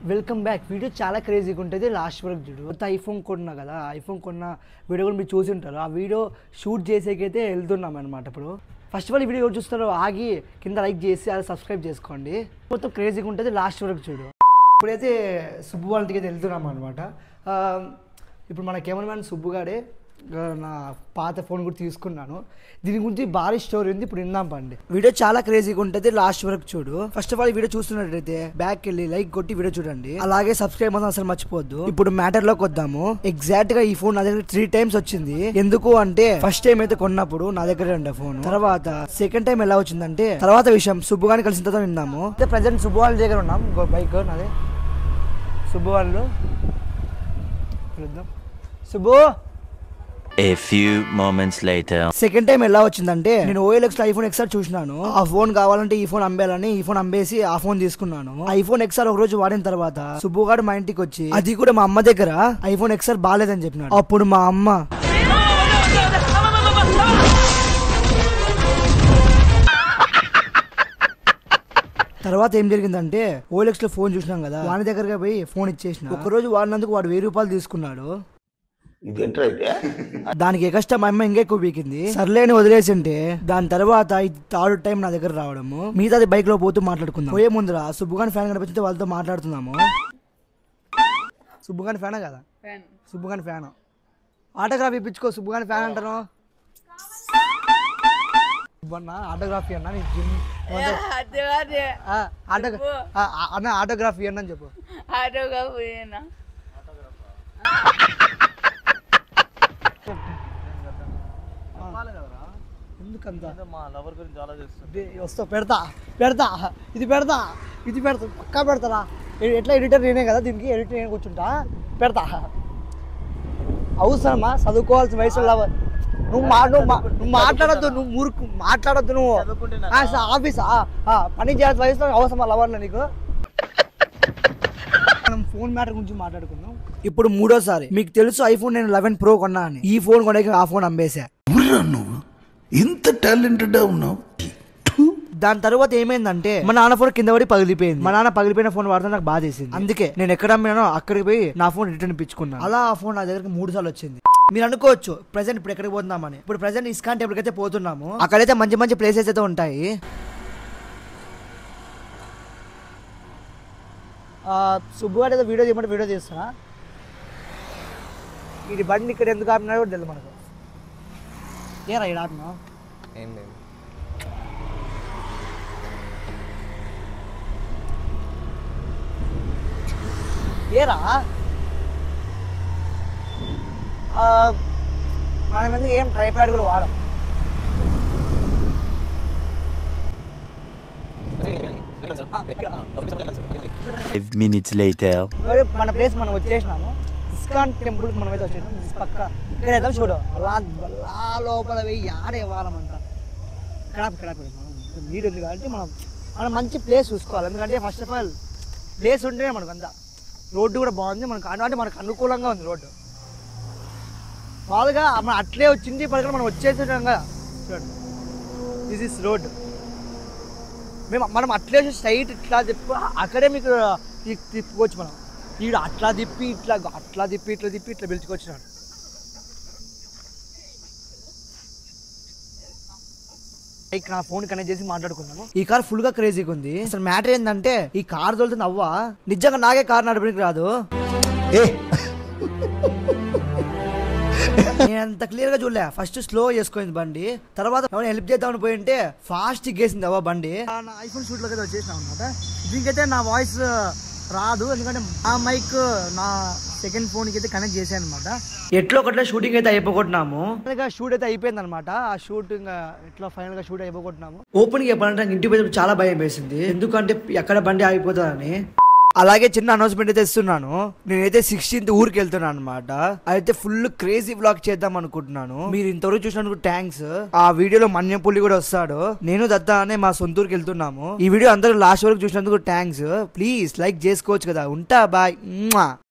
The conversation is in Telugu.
Welcome back. వీడియో చాలా క్రేజీగా ఉంటుంది, లాస్ట్ వరకు చూడు. కొత్త ఐఫోన్ కొన్నా కదా, ఐఫోన్ కొన్న వీడియో కూడా మీరు చూసి ఉంటారు. ఆ వీడియో షూట్ చేసేకైతే వెళ్తున్నాం అనమాట. ఇప్పుడు ఫస్ట్ ఆఫ్ ఆల్ ఈ వీడియో చూస్తారో ఆగి కింద లైక్ చేసి అలా సబ్స్క్రైబ్ చేసుకోండి. మొత్తం క్రేజీగా ఉంటుంది, లాస్ట్ వరకు చూడు. ఇప్పుడైతే సుబ్బు వాళ్ళ దగ్గర వెళ్తున్నాం అనమాట. ఇప్పుడు మన కెమెరామ్యాన్ సుబ్బుగాడే నా పాత ఫోన్ కూడా తీసుకున్నాను. దీని గురించి భారీ స్టోరీ ఉంది, ఇప్పుడు విందాం పండి. వీడియో చాలా క్రేజీగా ఉంటుంది, లాస్ట్ వరకు చూడు. ఫస్ట్ ఆఫ్ ఆల్ ఈ వీడియో చూస్తున్నట్టయితే బ్యాక్ వెళ్ళి లైక్ కొట్టి వీడియో చూడండి, అలాగే సబ్స్క్రైబ్ మాత్రం అసలు మర్చిపోద్దు. ఇప్పుడు మ్యాటర్ లోకి వద్దాము. ఎగ్జాక్ట్ గా ఈ ఫోన్ నా దగ్గర 3 times వచ్చింది. ఎందుకు అంటే ఫస్ట్ టైం అయితే కొన్నప్పుడు నా దగ్గర ఉండే ఫోన్, తర్వాత సెకండ్ టైం ఎలా వచ్చిందంటే తర్వాత విషయం సుబ్బు గారిని కలిసిన తర్వాత విందాము. అయితే ప్రజెంట్ సుబ్బు వాళ్ళ దగ్గర ఉన్నాం. బైక్ నాదే, సుబ్బు వాళ్ళు కలుద్దాం. Subbu A few moments later. Second time ఎలా వచ్చిందంటే నేను OLX లో ఐఫోన్ XR చూసినాను. ఆ ఫోన్ కావాలంటే ఈ ఫోన్ అమ్మేయాలని ఈ ఫోన్ అమ్మేసి ఆ ఫోన్ తీసుకున్నాను. ఐఫోన్ XR ఒక రోజు వాడిన తర్వాత సుబ్బుగాడు మా ఇంటికి వచ్చి అది కూడా మా అమ్మ దగ్గర ఐఫోన్ XR బాగాలేదని చెప్పినాడు. అప్పుడు మా అమ్మ తర్వాత ఏం జరిగిందంటే OLX లో ఫోన్ చూసినాం కదా, వాడి దగ్గరగా పోయి ఫోన్ ఇచ్చేసిన. ఒక రోజు వాడినందుకు వాడు 1000 రూపాయలు తీసుకున్నాడు. దానికి ఎక్స్ట్రా మా అమ్మ ఇంకా ఎక్కువ పీకింది. సర్లేని వదిలేసింటే దాని తర్వాత థర్డ్ టైం నా దగ్గర రావడము. మిగతాది బైక్ లో పోతూ మాట్లాడుకుందాం. పోయే ముందర సుబ్బుగాని ఫ్యాన్ కనిపించితే వాళ్ళతో మాట్లాడుతున్నాము. సుబ్బుగాని ఫ్యానా కదా, సుబ్బుగాని ఫ్యాన్. ఆటోగ్రాఫ్ ఇప్పించుకో, సుబ్బుగాని ఫ్యాన్ అంటాను. ఆటోగ్రఫీ అన్నా అన్న, ఆటోగ్రఫీ అన్న చెప్పు. ఎందుకంత మా లవర్ గురించి ఆలోచిస్తుంది. వస్తా పెడతా పెడతా ఇది పెడతా ఇది పెడతా పక్కా పెడతారా. ఎట్లా ఎడిటర్ నేనే కదా, దీనికి ఎడిటర్ నేను కూర్చుంటా, పెడతా. అవసరమా చదువుకోవాల్సిన వయసు లవర్. నువ్వు మాట్లాడద్దు, నువ్వు మురుకు మాట్లాడద్దు. నువ్వు ఆఫీసా పని చేయాల్సిన వయసులో అవసరమా లవర్లో నీకు? మనం ఫోన్ మ్యాటర్ గురించి మాట్లాడుకుందాం. ఇప్పుడు మూడోసారి. మీకు తెలుసు ఐఫోన్ నేను 11 Pro కొన్నా అని. ఈ ఫోన్ కొనక ఆ ఫోన్ అమ్మేసా. నువ్వు ఇంత టాలెంటెడ్ ఉన్నావు. దాని తర్వాత ఏమైందంటే మా నాన్న ఫోన్ కింద పడి పగిలిపోయింది. మా నాన్న పగిలిపోయిన ఫోన్ వాడితే నాకు బాధ వేసింది. అందుకే నేను ఎక్కడ అమ్మానో అక్కడికి పోయి నా ఫోన్ రిటర్న్ ఇప్పించుకున్నాను. అలా ఆ ఫోన్ నా దగ్గరికి 3 సార్లు వచ్చింది. మీరు అనుకోవచ్చు ప్రెసెంట్ ఇప్పుడు ఎక్కడికి పోతున్నామని. ఇప్పుడు ప్రెసెంట్ ఇస్కాన్ టెంపుల్ అయితే పోతున్నాము. అక్కడైతే మంచి మంచి ప్లేసెస్ అయితే ఉంటాయి. సుబ్బుగాడు ఏదో వీడియో చేయమంటే వీడియో చేస్తున్నా. ఇది బండి ఇక్కడ ఎందుకు ఆపినా కూడా తెలియదు మనకు. ఏరా ఇక్కడ ఆపినా ఏం లేదు. ఏరా మన మీద ఏం ట్రైపాడ్ కూడా వాడం. 5 minutes later. మన ప్లేస్ మనం వచ్చేసినాము. ఇస్కాన్ టెంపుల్ మనం అయితే వచ్చేసినాం. పక్క ఇక్కడ చూడు, అలా లోపల పోయి ఆడే వాళ్ళమంట. ఇక్కడ నీరు ఉంది కాబట్టి మనం మంచి ప్లేస్ చూసుకోవాలి. ఎందుకంటే ఫస్ట్ ఆఫ్ ఆల్ ప్లేస్ ఉంటేనే మనకు అంతా. రోడ్డు కూడా బాగుంది మనకు, అంటే మనకు అనుకూలంగా ఉంది రోడ్డు. బాగా మనం అట్లే వచ్చింది పక్కన మనం వచ్చేసాం కదా. చూడండి, దిస్ ఇస్ రోడ్. మనం అట్లే స్ట్రైట్ ఇట్లా తిప్పి అక్కడే మీకు తిప్పుకోవచ్చు. మనం ఈడు అట్లా తిప్పి ఇట్లా ఇట్లా పిలుచుకొచ్చినాడు. నా ఫోన్ కనెక్ట్ చేసి మాట్లాడుకున్నాము. ఈ కార్ ఫుల్ గా క్రేజీగా ఉంది. అసలు మ్యాటర్ ఏంటంటే ఈ కార్ తోలుతుంది అవ్వా. నిజంగా నాకే కార్ నడపడానికి రాదు. నేను అంత క్లియర్ గా చూడలే. ఫస్ట్ స్లో చేసుకోయింది బండి, తర్వాత హెల్ప్ చేద్దామని పోయింటే ఫాస్ట్ గేసింది అవ్వ బండి. నా ఐఫోన్ షూట్ లోకి వచ్చేసినా అనమాట. దీనికైతే నా వాయిస్ రాదు, ఎందుకంటే ఆ మైక్ నా సెకండ్ ఫోన్ కి అయితే కనెక్ట్ చేశాను అనమాట. ఎట్లా ఒకట్లా షూటింగ్ అయితే అయిపోగొట్టినాము. షూట్ అయితే అయిపోయింది అనమాట. ఆ షూట్ ఎట్లా ఫైనల్ గా షూట్ అయిపోగొట్టినాము. ఓపెన్ గా చెప్పాలంటే ఇంటికి పోయి చాలా భయం వేసింది, ఎందుకంటే ఎక్కడ బండి ఆగిపోతుందని. అలాగే చిన్న అనౌన్స్మెంట్ అయితే ఇస్తున్నాను. నేనైతే 16th ఊరికి వెళ్తున్నాను అనమాట. అయితే ఫుల్ క్రేజీ వ్లాగ్ చేద్దాం అనుకుంటున్నాను. మీరు ఇంతవరకు చూసినందుకు థ్యాంక్స్. ఆ వీడియోలో మన్యపుల్లి కూడా వస్తాడు. నేను దత్తా అనే మా సొంత ఊరికి వెళ్తున్నాము. ఈ వీడియో అందరూ లాస్ట్ వరకు చూసినందుకు థ్యాంక్స్. ప్లీజ్ లైక్ చేసుకోవచ్చు కదా. ఉంటా, బాయ్.